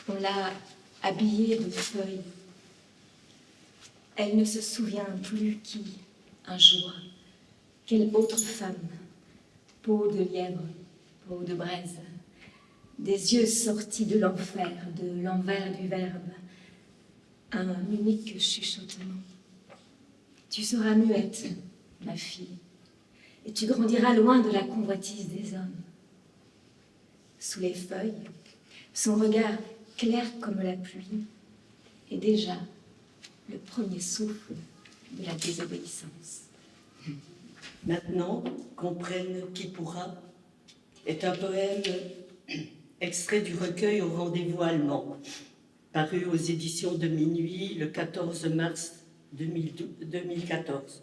On l'a habillée de feuilles. Elle ne se souvient plus qui, un jour, quelle autre femme, peau de lièvre, peau de braise, des yeux sortis de l'enfer, de l'envers du verbe, un unique chuchotement. Tu seras muette, ma fille, et tu grandiras loin de la convoitise des hommes. Sous les feuilles, son regard clair comme la pluie, et déjà le premier souffle de la désobéissance. Maintenant, comprenne qui pourra est un poème extrait du recueil Au rendez-vous allemand, paru aux éditions de Minuit le 14 mars 2014.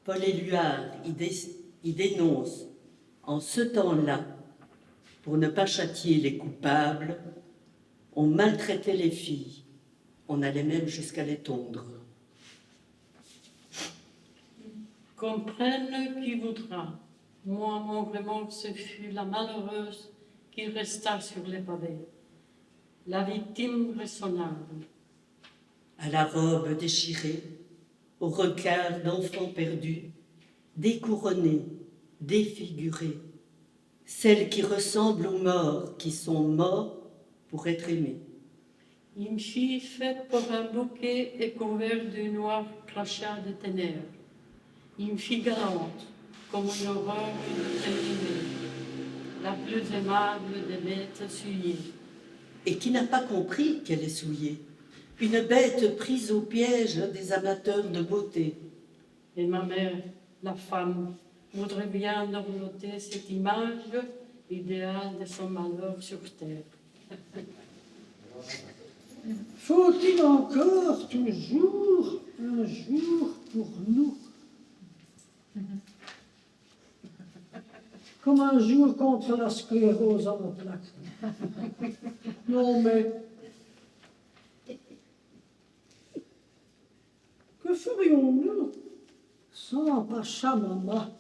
Paul Éluard y dénonce, en ce temps-là, pour ne pas châtier les coupables, on maltraitait les filles, on allait même jusqu'à les tondre. Comprenne qui voudra. Moi, mon vraiment, ce fut la malheureuse qui resta sur les pavés, la victime raisonnable. À la robe déchirée, au regard d'enfant perdu, découronnée, défigurée, celle qui ressemble aux morts qui sont morts pour être aimés. Une fille faite pour un bouquet et couverte du noir crachat de ténèbres. Une fille galante, comme une horreur terminée, la plus aimable des bêtes souillées. Et qui n'a pas compris qu'elle est souillée, une bête prise au piège des amateurs de beauté. Et ma mère, la femme, voudrait bien dorloter cette image idéale de son malheur sur terre. Faut-il encore toujours un jour pour nous? Comme un jour contre la sclérose en plaques. Non mais, que ferions-nous sans Pachamama,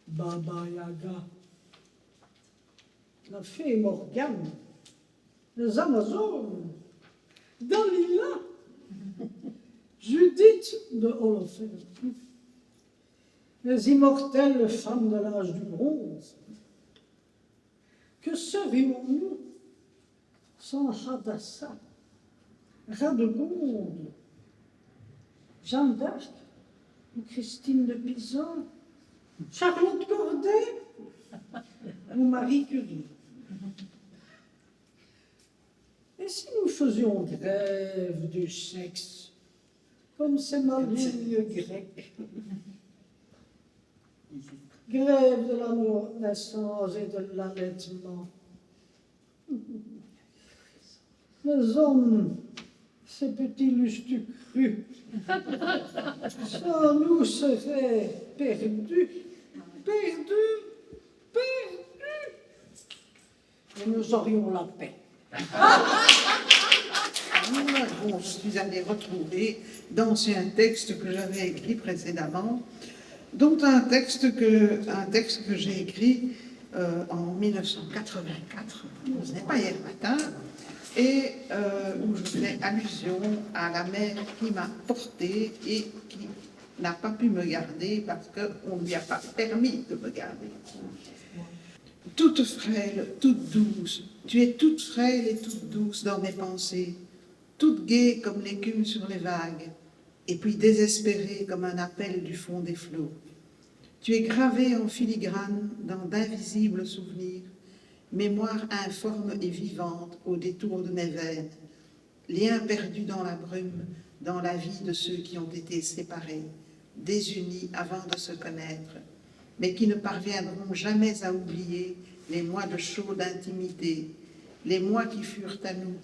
Baba Yaga, la fée Morgane, les Amazones, Dalila, Judith de Holoferne, les immortelles femmes de l'âge du bronze? Que serions-nous sans Hadassah, Radegonde, Jeanne d'Arc ou Christine de Pisan, Charlotte Corday ou Marie Curie? Et si nous faisions grève du sexe, comme ces malignes grecs? Grève de l'amour naissance et de l'allaitement. Les hommes, ces petits lustres crus, sans nous seraient perdus, perdus, perdus, et nous aurions la paix. Je suis allée retrouver d'anciens textes que j'avais écrits précédemment, dont un texte que j'ai écrit en 1984, ce n'est pas hier matin, et où je fais allusion à la mère qui m'a portée et qui n'a pas pu me garder parce qu'on ne lui a pas permis de me garder. Toute frêle, toute douce, tu es toute frêle et toute douce dans mes pensées, toute gaie comme l'écume sur les vagues, et puis désespérée comme un appel du fond des flots. Tu es gravée en filigrane dans d'invisibles souvenirs, mémoire informe et vivante au détour de mes veines, lien perdu dans la brume, dans la vie de ceux qui ont été séparés, désunis avant de se connaître, mais qui ne parviendront jamais à oublier les mois de chaude intimité, les mois qui furent à nous,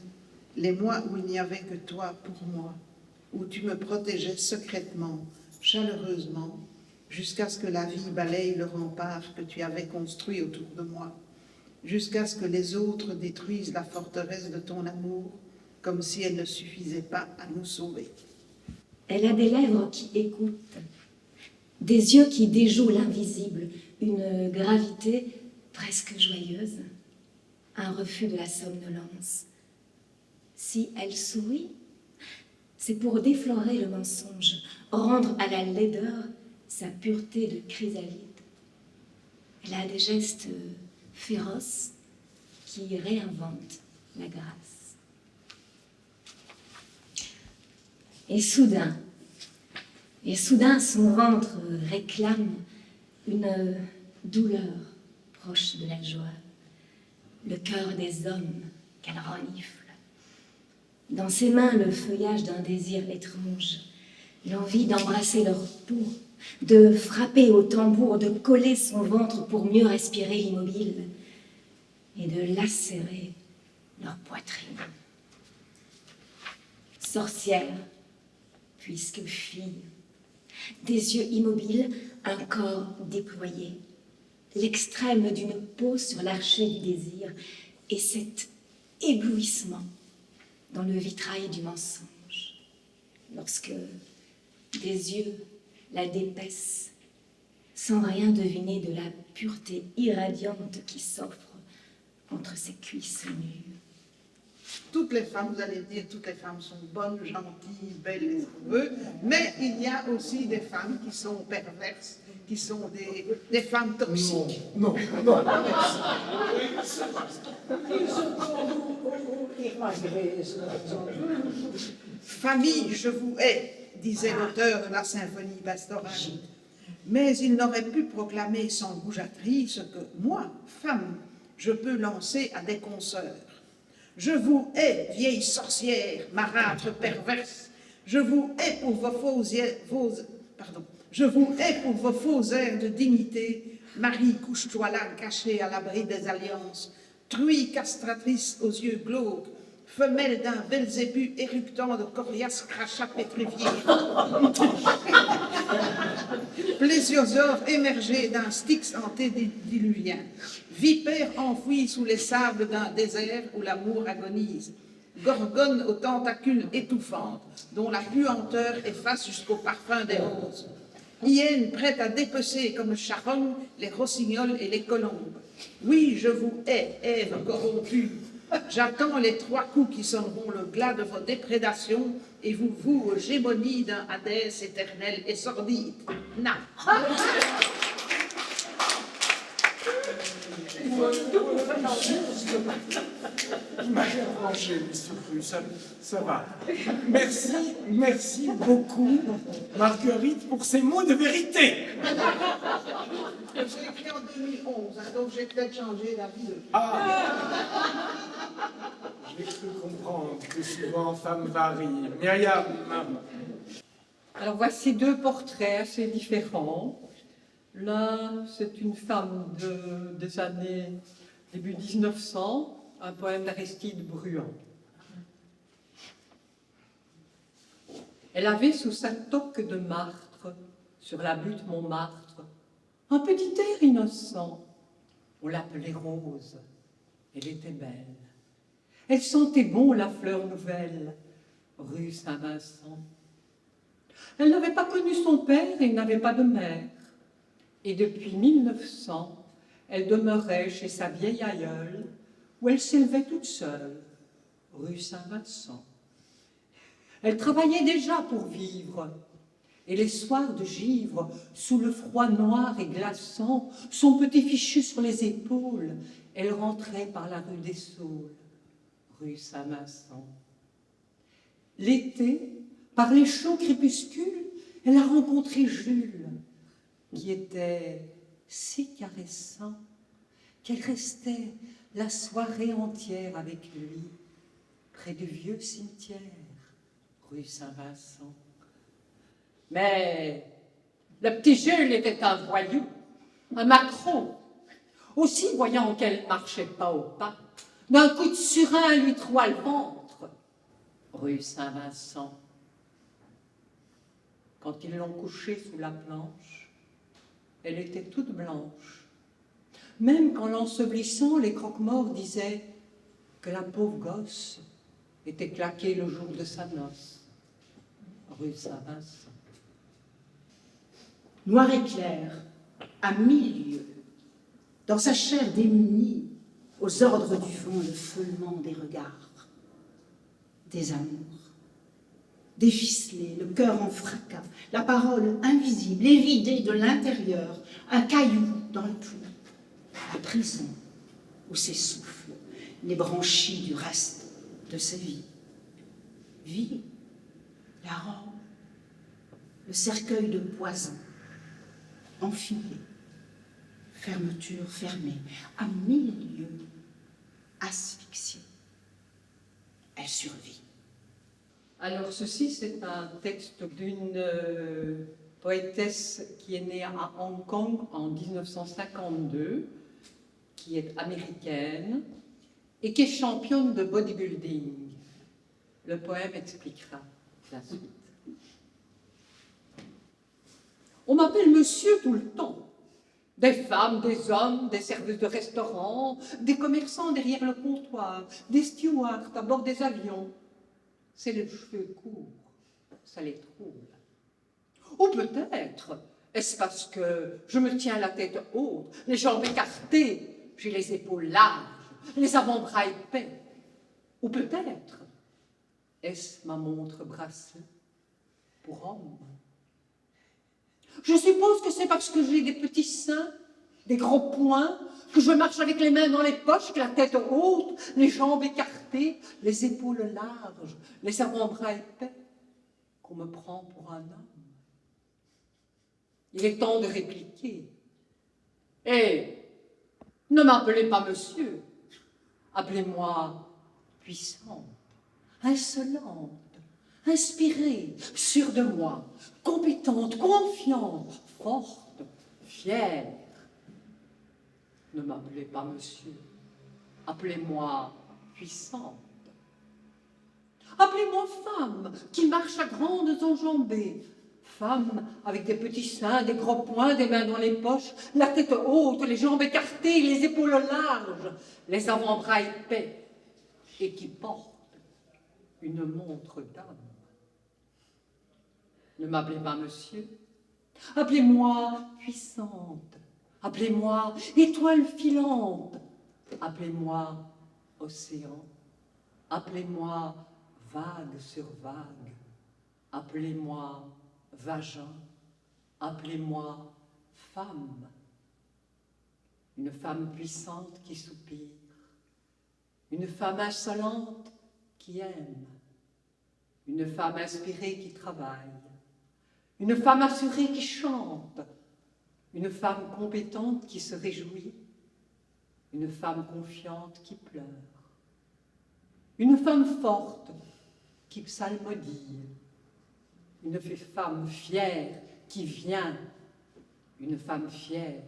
les mois où il n'y avait que toi pour moi, où tu me protégeais secrètement, chaleureusement, jusqu'à ce que la vie balaye le rempart que tu avais construit autour de moi, jusqu'à ce que les autres détruisent la forteresse de ton amour, comme si elle ne suffisait pas à nous sauver. Elle a des lèvres qui écoutent, des yeux qui déjouent l'invisible, une gravité presque joyeuse, un refus de la somnolence, Si elle sourit, c'est pour déflorer le mensonge, rendre à la laideur sa pureté de chrysalide. Elle a des gestes féroces qui réinventent la grâce. Et soudain, son ventre réclame une douleur proche de la joie, le cœur des hommes qu'elle renifle. Dans ses mains, le feuillage d'un désir étrange, l'envie d'embrasser leur peau, de frapper au tambour, de coller son ventre pour mieux respirer l'immobile et de lacérer leur poitrine. Sorcière, puisque fille, des yeux immobiles, un corps déployé, l'extrême d'une peau sur l'archet du désir et cet éblouissement dans le vitrail du mensonge, lorsque des yeux la dépaissent, sans rien deviner de la pureté irradiante qui s'offre entre ses cuisses nues. Toutes les femmes, vous allez dire, toutes les femmes sont bonnes, gentilles, belles, les heureuses, mais il y a aussi des femmes qui sont perverses, qui sont des femmes toxiques. Non. Famille, je vous hais, disait l'auteur de la symphonie pastorale. Mais il n'aurait pu proclamer sans goujaterie ce que moi, femme, je peux lancer à des consoeurs. Je vous hais, vieille sorcière, marâtre perverse. Je vous hais pour vos faux airs de dignité. Marie, couche-toi là, cachée à l'abri des alliances. Truie castratrice aux yeux glauques. Femelle d'un Belzébu éructant de coriaces crachats pétrifiés. Plésiosaure émergé d'un Styx antédiluvien. Vipère enfouie sous les sables d'un désert où l'amour agonise. Gorgone aux tentacules étouffantes, dont la puanteur efface jusqu'au parfum des roses. Hyène prête à dépecer comme charogne les rossignols et les colombes. Oui, je vous hais, Ève corrompue. J'attends les 3 coups qui sonneront le glas de vos déprédations et vous vouent aux gémonies d'un Hadès éternel et sordide. Na. Vous m'avez arrangé, Mr. Cru, ça va. Merci beaucoup, Marguerite, pour ces mots de vérité. J'ai écrit en 2011, donc j'ai peut-être changé d'avis depuis. Ah, j'ai cru comprendre que souvent femme varie. Myriam. Alors voici 2 portraits assez différents. L'un, c'est une femme des années début 1900, un poème d'Aristide Bruand. Elle avait sous sa toque de martre, sur la butte Montmartre, un petit air innocent. On l'appelait Rose. Elle était belle. Elle sentait bon la fleur nouvelle, rue Saint-Vincent. Elle n'avait pas connu son père et n'avait pas de mère. Et depuis 1900, elle demeurait chez sa vieille aïeule, où elle s'élevait toute seule, rue Saint-Vincent. Elle travaillait déjà pour vivre, et les soirs de givre, sous le froid noir et glaçant, son petit fichu sur les épaules, elle rentrait par la rue des Saules, rue Saint-Vincent. L'été, par les chauds crépuscules, elle a rencontré Jules, qui était si caressant qu'elle restait la soirée entière avec lui, près du vieux cimetière, rue Saint-Vincent. Mais le petit Jules était un voyou, un macron. Aussi, voyant qu'elle marchait pas au pas, d'un coup de surin lui troua le ventre, rue Saint-Vincent. Quand ils l'ont couchée sous la planche, elle était toute blanche. Même qu'en l'ensevelissant, les croque-morts disaient que la pauvre gosse était claquée le jour de sa noce, rue Saint-Vincent. Noir et clair, à 1000 lieues, dans sa chair démunie, aux ordres du vent, le feulement des regards. des amours. Déficelé, le cœur en fracas, la parole invisible, évidée de l'intérieur, un caillou dans le plomb, la prison où s'essoufflent les branchies du reste de sa vie. Vie, la robe, le cercueil de poison, enfilé, fermeture fermée, à 1000 lieues, asphyxiée. Elle survit. Alors ceci, c'est un texte d'une poétesse qui est née à Hong Kong en 1952, qui est américaine et qui est championne de bodybuilding. Le poème expliquera la suite. On m'appelle monsieur tout le temps. Des femmes, des hommes, des serveuses de restaurants, des commerçants derrière le comptoir, des stewards à bord des avions. C'est les cheveux courts, ça les trouble. Ou peut-être, est-ce parce que je me tiens la tête haute, les jambes écartées, j'ai les épaules larges, les avant-bras épais. Ou peut-être, est-ce ma montre bracelet pour homme? Je suppose que c'est parce que j'ai des petits seins, des gros poings, que je marche avec les mains dans les poches, la tête haute, les jambes écartées, les épaules larges, les avant-bras épais, qu'on me prend pour un homme. Il est temps de répliquer. Eh, ne m'appelez pas monsieur, appelez-moi puissante, insolente, inspirée, sûre de moi, compétente, confiante, forte, fière. Ne m'appelez pas monsieur, appelez-moi puissante. Appelez-moi femme, qui marche à grandes enjambées. Femme avec des petits seins, des gros poings, des mains dans les poches, la tête haute, les jambes écartées, les épaules larges, les avant-bras épais, et qui porte une montre d'âme. Ne m'appelez pas monsieur, appelez-moi puissante, appelez-moi étoile filante, appelez-moi océan, appelez-moi vague sur vague, appelez-moi vagin, appelez-moi femme. Une femme puissante qui soupire, une femme insolente qui aime, une femme inspirée qui travaille, une femme assurée qui chante, une femme compétente qui se réjouit, une femme confiante qui pleure, une femme forte qui psalmodie, une femme fière qui vient, une femme fière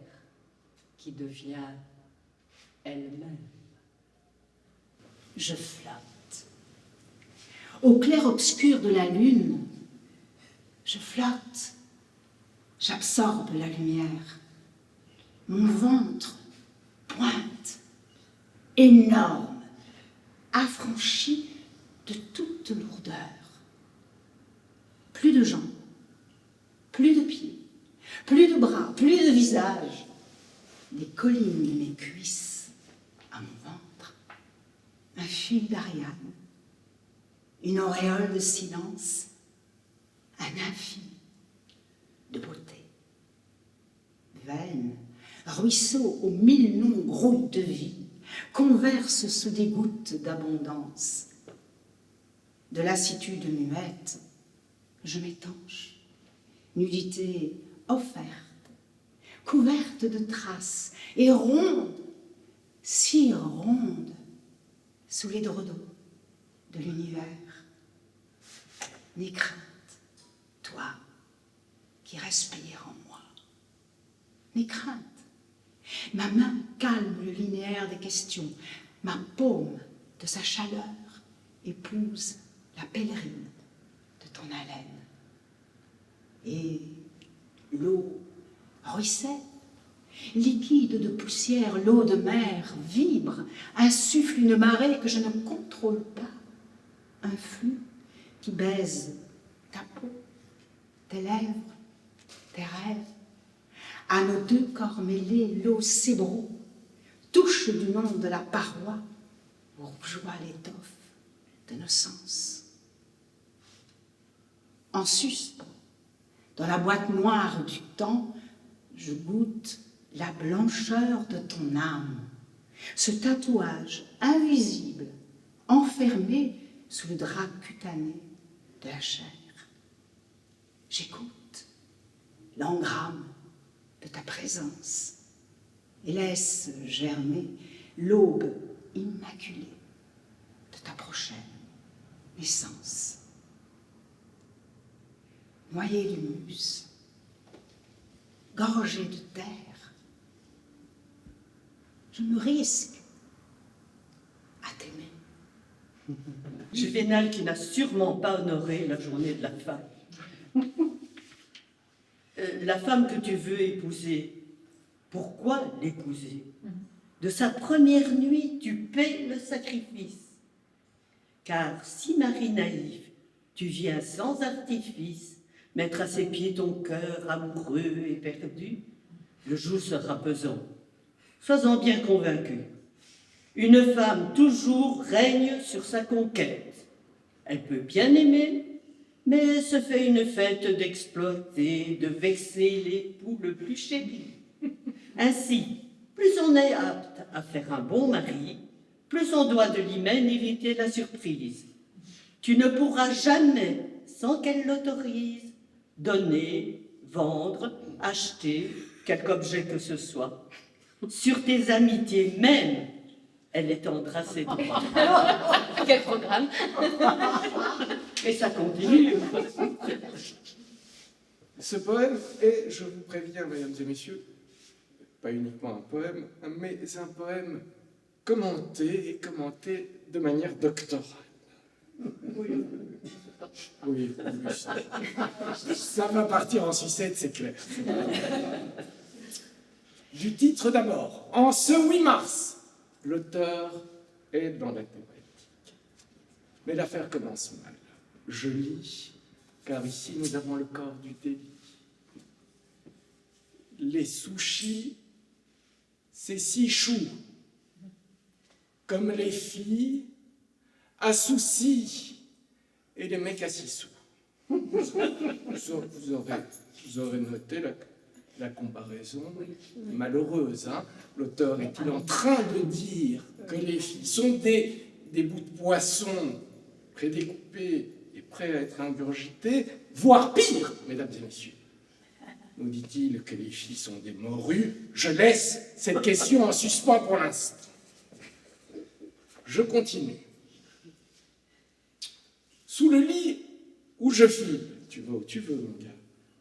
qui devient elle-même. Je flotte. Au clair-obscur de la lune, je flotte. J'absorbe la lumière. Mon ventre pointe, énorme, affranchi de toute lourdeur. Plus de jambes, plus de pieds, plus de bras, plus de visage. Des collines de mes cuisses à mon ventre. Un fil d'Ariane, une auréole de silence, un infini de beauté. Veine, ruisseau aux 1000 noms grouilles de vie, converse sous des gouttes d'abondance. De lassitude muette, je m'étanche, nudité offerte, couverte de traces et ronde, si ronde, sous les d'eau de l'univers. N'aie crainte, toi qui respires en moi. N'aie crainte. Ma main calme le linéaire des questions, ma paume de sa chaleur épouse la pèlerine de ton haleine. Et l'eau ruisselle, liquide de poussière, l'eau de mer vibre, insuffle une marée que je ne contrôle pas, un flux qui baise ta peau, tes lèvres, tes rêves. À nos deux corps mêlés, l'eau s'ébroue, touche du nom de la paroi, rougeoie l'étoffe de nos sens. En suspens, dans la boîte noire du temps, je goûte la blancheur de ton âme, ce tatouage invisible, enfermé sous le drap cutané de la chair. J'écoute l'engramme de ta présence et laisse germer l'aube immaculée de ta prochaine naissance. Noyé d'humus, gorgé de terre, je me risque à t'aimer. Juvénal qui n'a sûrement pas honoré la journée de la femme. La femme que tu veux épouser, pourquoi l'épouser? De sa première nuit, tu paies le sacrifice. Car si Marie naïve, tu viens sans artifice, mettre à ses pieds ton cœur amoureux et perdu, le joug sera pesant. Sois-en bien convaincu. Une femme toujours règne sur sa conquête. Elle peut bien aimer, mais se fait une fête d'exploiter, de vexer l'époux le plus chéri. Ainsi, plus on est apte à faire un bon mari, plus on doit de l'hymen éviter la surprise. Tu ne pourras jamais, sans qu'elle l'autorise, donner, vendre, acheter quelque objet que ce soit. Sur tes amitiés même, elle étendra ses droits. Quel programme! Et ça continue. Ce poème est, je vous préviens, mesdames et messieurs, pas uniquement un poème, mais un poème commenté de manière doctorale. Oui, ça va partir en sucette, c'est clair. Du titre d'abord, en ce 8 mars, l'auteur est dans la thématique. Mais l'affaire commence mal. Je lis, car ici nous avons le corps du délit. Les sushis, c'est 6 choux. Comme les filles, à soucis, et les mecs à 6 sous. Vous aurez noté la comparaison malheureuse. Hein. L'auteur est-il en train de dire que les filles sont des bouts de poisson prédécoupés et prêts à être ingurgités, voire pire, mesdames et messieurs. Nous dit-il que les filles sont des morues? Je laisse cette question en suspens pour l'instant. Je continue. Sous le lit où je file, tu vas où tu veux, mon gars.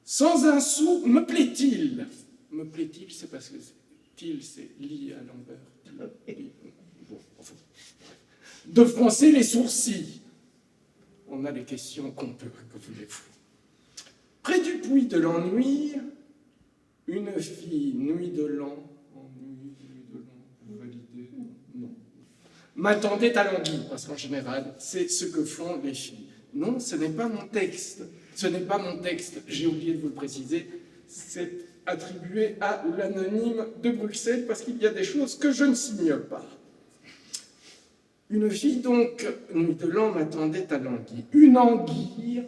Sans un sou, me plaît-il? Me plaît-il, c'est parce que c'est lit à l'envers. Bon, enfin. De froncer les sourcils. On a les questions qu'on peut, que voulez-vous. Près du puits de l'ennui, une fille, nuit de l'an, ennui, nuit de l'an, vous validez? Non. M'attendait à l'anguille, parce qu'en général, c'est ce que font les filles. Non, ce n'est pas mon texte. Ce n'est pas mon texte, j'ai oublié de vous le préciser. C'est attribué à l'anonyme de Bruxelles, parce qu'il y a des choses que je ne signe pas. Une fille, donc, nuit de l'an, m'attendait à l'anguille. Une anguille,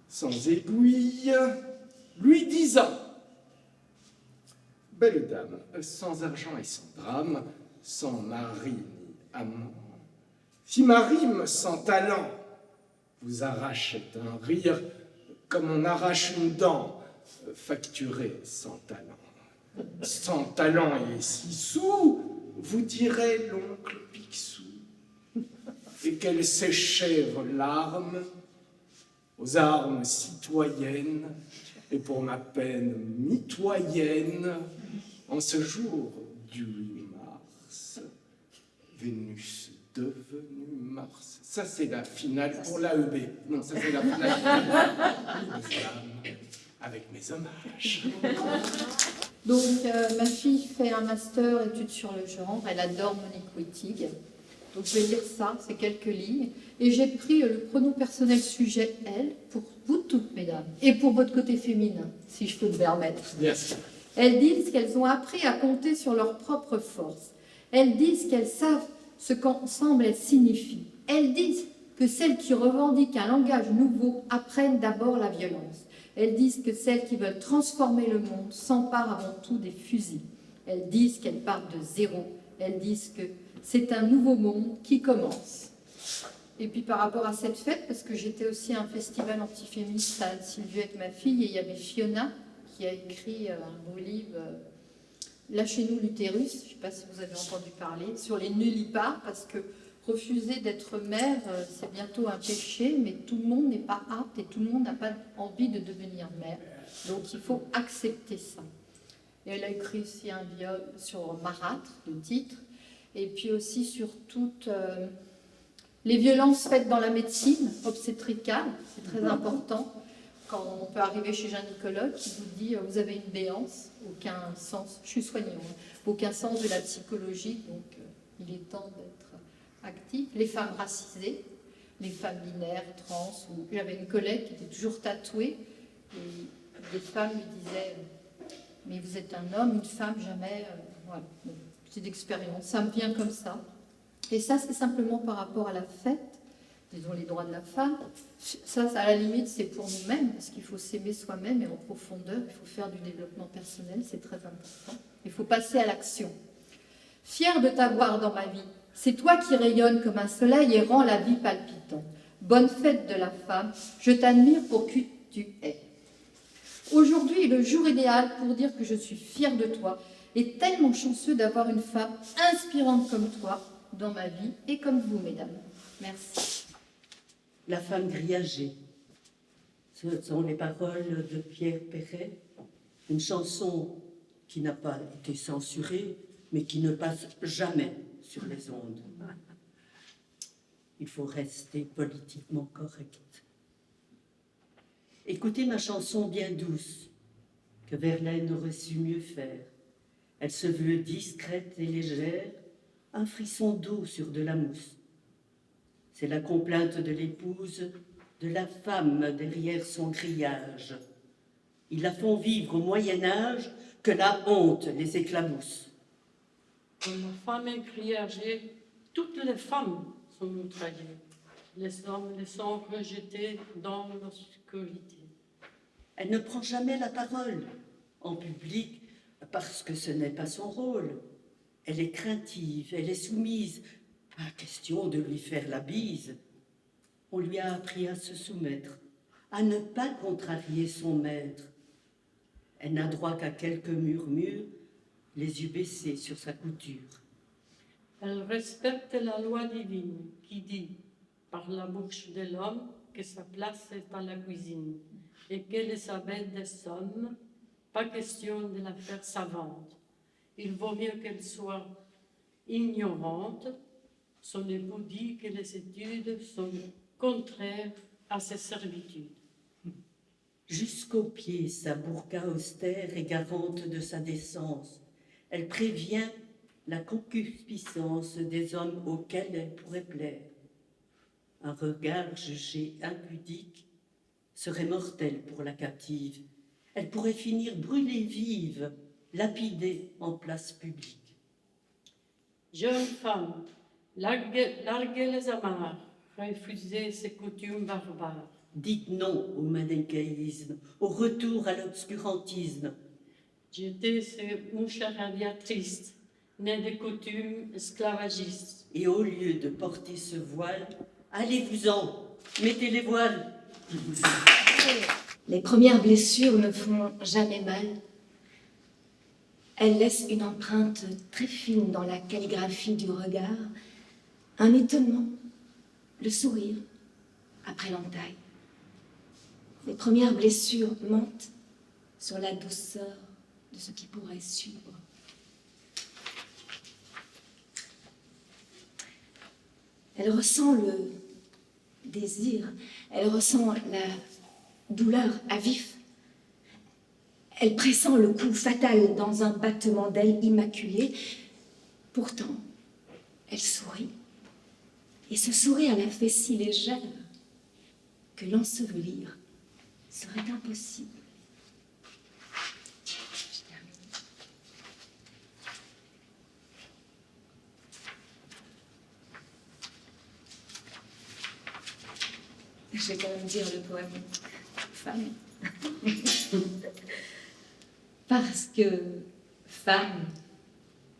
sans aiguille, lui disant: belle dame, sans argent et sans drame, sans mari ni amant, si ma rime sans talent vous arrachait un rire, comme on arrache une dent, facturée sans talent. Sans talent et 6 sous, vous direz l'oncle Picsou, et quelle séchait vos larmes aux armes citoyennes, et pour ma peine mitoyenne, en ce jour du 8 mars, Vénus devenue Mars. Ça, c'est la finale pour l'AEB. Non, ça, c'est la finale avec mes hommages. Donc, ma fille fait un master études sur le genre. Elle adore Monique Wittig. Donc, je vais lire ça, c'est quelques lignes. Et j'ai pris le pronom personnel sujet « elle » pour vous toutes, mesdames. Et pour votre côté féminin, si je peux me permettre. Yes. Elles disent qu'elles ont appris à compter sur leurs propres forces. Elles disent qu'elles savent ce qu'ensemble elles signifient. Elles disent que celles qui revendiquent un langage nouveau apprennent d'abord la violence. Elles disent que celles qui veulent transformer le monde s'emparent avant tout des fusils. Elles disent qu'elles partent de zéro. Elles disent que c'est un nouveau monde qui commence. Et puis par rapport à cette fête, parce que j'étais aussi à un festival antiféministe à Anne-Sylviette, ma fille, et il y avait Fiona qui a écrit un beau livre, Lâchez-nous l'utérus, je ne sais pas si vous avez entendu parler, sur les nullipares, parce que refuser d'être mère, c'est bientôt un péché, mais tout le monde n'est pas apte et tout le monde n'a pas envie de devenir mère. Donc il faut accepter ça. Et elle a écrit aussi un viol sur Marâtre, le titre, et puis aussi sur toutes les violences faites dans la médecine obstétricale, c'est très important. Quand on peut arriver chez un gynécologue qui vous dit vous avez une béance, aucun sens, je suis soignante, aucun sens de la psychologie, donc il est temps d'être actif. Les femmes racisées, les femmes binaires, trans, j'avais une collègue qui était toujours tatouée et des femmes lui disaient mais vous êtes un homme, une femme, jamais, voilà, petite expérience, ça me vient comme ça. Et ça c'est simplement par rapport à la fête, disons les droits de la femme, ça à la limite c'est pour nous-mêmes, parce qu'il faut s'aimer soi-même et en profondeur, il faut faire du développement personnel, c'est très important, il faut passer à l'action. Fière de t'avoir dans ma vie, c'est toi qui rayonnes comme un soleil et rends la vie palpitante. Bonne fête de la femme, je t'admire pour qui tu es. Aujourd'hui est le jour idéal pour dire que je suis fière de toi et tellement chanceux d'avoir une femme inspirante comme toi dans ma vie et comme vous, mesdames. Merci. La femme grillagée. Ce sont les paroles de Pierre Perret, une chanson qui n'a pas été censurée, mais qui ne passe jamais sur les ondes. Il faut rester politiquement correct. Écoutez ma chanson bien douce, que Verlaine aurait su mieux faire. Elle se veut discrète et légère, un frisson d'eau sur de la mousse. C'est la complainte de l'épouse, de la femme derrière son grillage. Ils la font vivre au Moyen-Âge, que la honte les éclabousse. Quand la femme est grillagée, toutes les femmes sont outragées. Les hommes les sont rejetés dans l'obscurité. Elle ne prend jamais la parole en public parce que ce n'est pas son rôle. Elle est craintive, elle est soumise. Pas question de lui faire la bise. On lui a appris à se soumettre, à ne pas contrarier son maître. Elle n'a droit qu'à quelques murmures, les yeux baissés sur sa couture. Elle respecte la loi divine qui dit, par la bouche de l'homme, que sa place est à la cuisine et qu'Élisabeth des hommes, pas question de la faire savante. Il vaut mieux qu'elle soit ignorante. Son époux dit que les études sont contraires à ses servitudes. Jusqu'aux pieds, sa burqa austère est garante de sa décence. Elle prévient la concupiscence des hommes auxquels elle pourrait plaire. Un regard jugé impudique serait mortel pour la captive. Elle pourrait finir brûlée vive, lapidée en place publique. Jeune femme, larguez les amarres, refusez ces coutumes barbares. Dites non au manichéisme, au retour à l'obscurantisme. Jetez ces mouches radiatrices, nées de coutumes esclavagistes. Et au lieu de porter ce voile, allez-vous-en, mettez les voiles. Les premières blessures ne font jamais mal. Elles laissent une empreinte très fine dans la calligraphie du regard, un étonnement, le sourire après l'entaille. Les premières blessures mentent sur la douceur de ce qui pourrait suivre. Elle ressent le désir, elle ressent la douleur à vif. Elle pressent le coup fatal dans un battement d'ailes immaculé. Pourtant, elle sourit. Et ce sourire la fait si légère que l'ensevelir serait impossible. Je termine. Je vais quand même dire le poème femme. Parce que femme,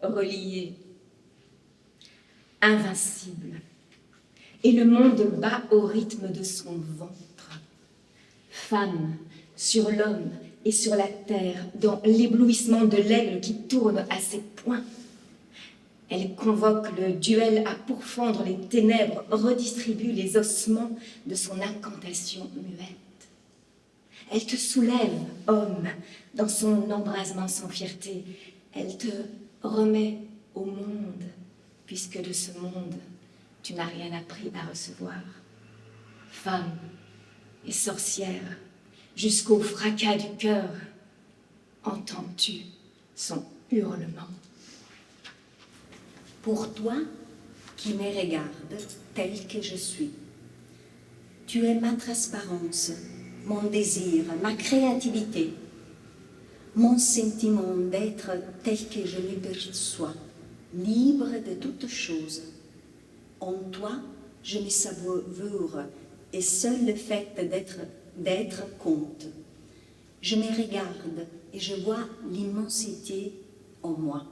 reliée, invincible, et le monde bat au rythme de son ventre. Femme sur l'homme et sur la terre, dans l'éblouissement de l'aigle qui tourne à ses poings. Elle convoque le duel à pourfendre les ténèbres, redistribue les ossements de son incantation muette. Elle te soulève, homme, dans son embrasement sans fierté. Elle te remet au monde, puisque de ce monde, tu n'as rien appris à recevoir. Femme et sorcière, jusqu'au fracas du cœur, entends-tu son hurlement? Pour toi qui me regardes tel que je suis, tu es ma transparence, mon désir, ma créativité, mon sentiment d'être tel que je me perçois, libre de toutes choses. En toi, je me savoure et seul le fait d'être compte. Je me regarde et je vois l'immensité en moi,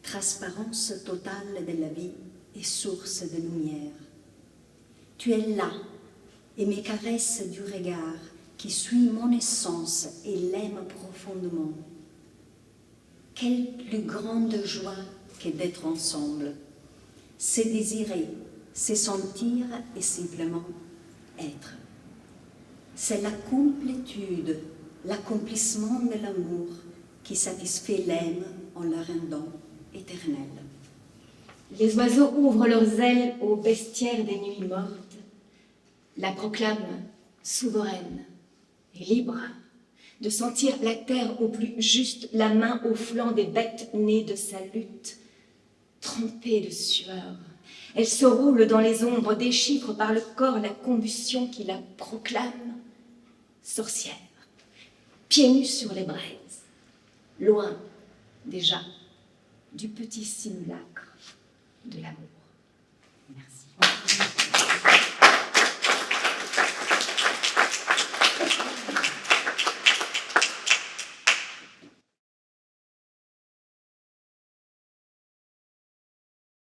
transparence totale de la vie et source de lumière. Tu es là et me caresses du regard qui suit mon essence et l'aime profondément. Quelle plus grande joie que d'être ensemble, c'est désirer, c'est sentir et simplement être. C'est la complétude, l'accomplissement de l'amour qui satisfait l'âme en la rendant éternelle. Les oiseaux ouvrent leurs ailes au bestiaire des nuits mortes, la proclament souveraine et libre de sentir la terre au plus juste, la main au flanc des bêtes nées de sa lutte, trempée de sueur. Elle se roule dans les ombres, déchiffre par le corps la combustion qui la proclame sorcière, pieds nus sur les braises, loin déjà du petit simulacre de l'amour. Merci.